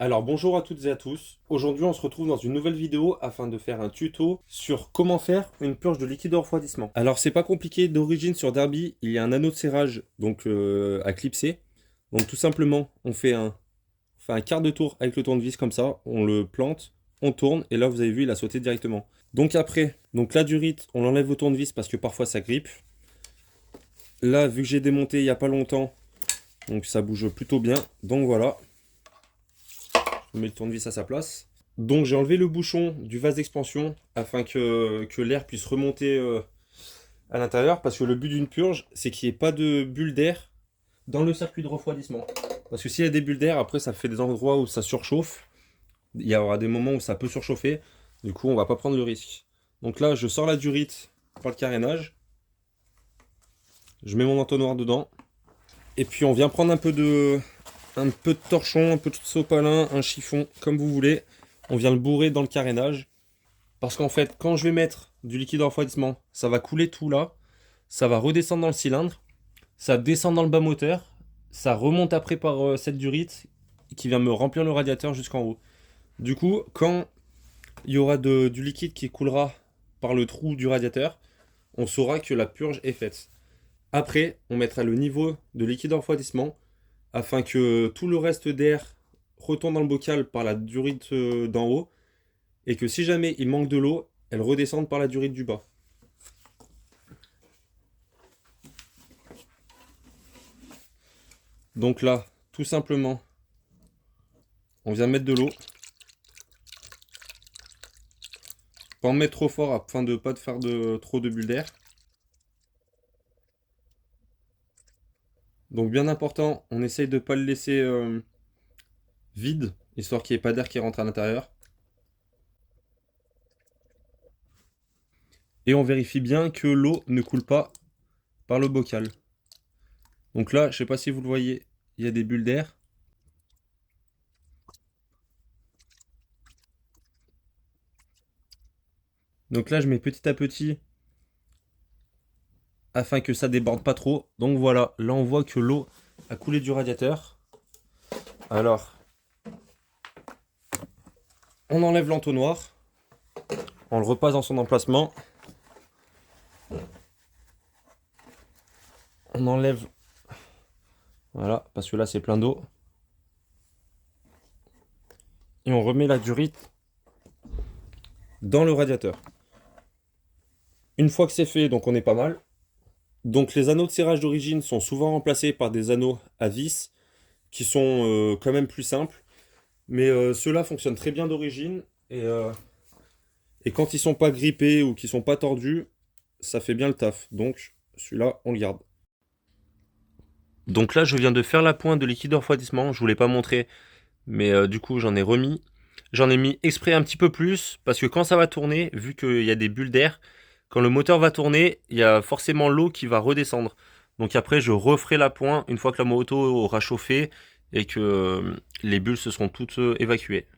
Alors bonjour à toutes et à tous. Aujourd'hui on se retrouve dans une nouvelle vidéo afin de faire un tuto sur comment faire une purge de liquide de refroidissement. Alors c'est pas compliqué, d'origine sur Derby il y a un anneau de serrage à clipser. Donc tout simplement on fait un quart de tour avec le tournevis comme ça, on le plante, on tourne et là vous avez vu il a sauté directement. Donc après, donc la durite on l'enlève au tournevis parce que parfois ça grippe. Là vu que j'ai démonté il y a pas longtemps, donc ça bouge plutôt bien. Donc voilà. On met le tournevis à sa place. Donc j'ai enlevé le bouchon du vase d'expansion afin que l'air puisse remonter à l'intérieur parce que le but d'une purge c'est qu'il n'y ait pas de bulles d'air dans le circuit de refroidissement. Parce que s'il y a des bulles d'air, après ça fait des endroits où ça surchauffe. Il y aura des moments où ça peut surchauffer. Du coup on va pas prendre le risque. Donc là je sors la durite par le carénage. Je mets mon entonnoir dedans. Et puis on vient prendre un peu de torchon, un peu de sopalin, un chiffon, comme vous voulez. On vient le bourrer dans le carénage. Parce qu'en fait, quand je vais mettre du liquide de refroidissement, ça va couler tout là. Ça va redescendre dans le cylindre. Ça descend dans le bas moteur. Ça remonte après par cette durite qui vient me remplir le radiateur jusqu'en haut. Du coup, quand il y aura du liquide qui coulera par le trou du radiateur, on saura que la purge est faite. Après, on mettra le niveau de liquide de refroidissement afin que tout le reste d'air retourne dans le bocal par la durite d'en haut et que si jamais il manque de l'eau, elle redescende par la durite du bas. Donc là, tout simplement, on vient mettre de l'eau. Pas en mettre trop fort afin de ne pas faire trop de bulles d'air. Donc bien important, on essaye de ne pas le laisser vide, histoire qu'il n'y ait pas d'air qui rentre à l'intérieur. Et on vérifie bien que l'eau ne coule pas par le bocal. Donc là, je sais pas si vous le voyez, il y a des bulles d'air. Donc là, je mets petit à petit afin que ça déborde pas trop. Donc voilà, là on voit que l'eau a coulé du radiateur. Alors, on enlève l'entonnoir, on le repasse dans son emplacement. On enlève, voilà, parce que là c'est plein d'eau. Et on remet la durite dans le radiateur. Une fois que c'est fait, donc on est pas mal. Donc les anneaux de serrage d'origine sont souvent remplacés par des anneaux à vis qui sont quand même plus simples. Mais ceux-là fonctionnent très bien d'origine. Et quand ils sont pas grippés ou qu'ils sont pas tordus, ça fait bien le taf. Donc celui-là, on le garde. Donc là, je viens de faire la pointe de liquide de refroidissement. Je vous l'ai pas montré, mais du coup, j'en ai remis. J'en ai mis exprès un petit peu plus parce que quand ça va tourner, vu qu'il y a des bulles d'air, quand le moteur va tourner, il y a forcément l'eau qui va redescendre. Donc après, je referai la pointe une fois que la moto aura chauffé et que les bulles se seront toutes évacuées.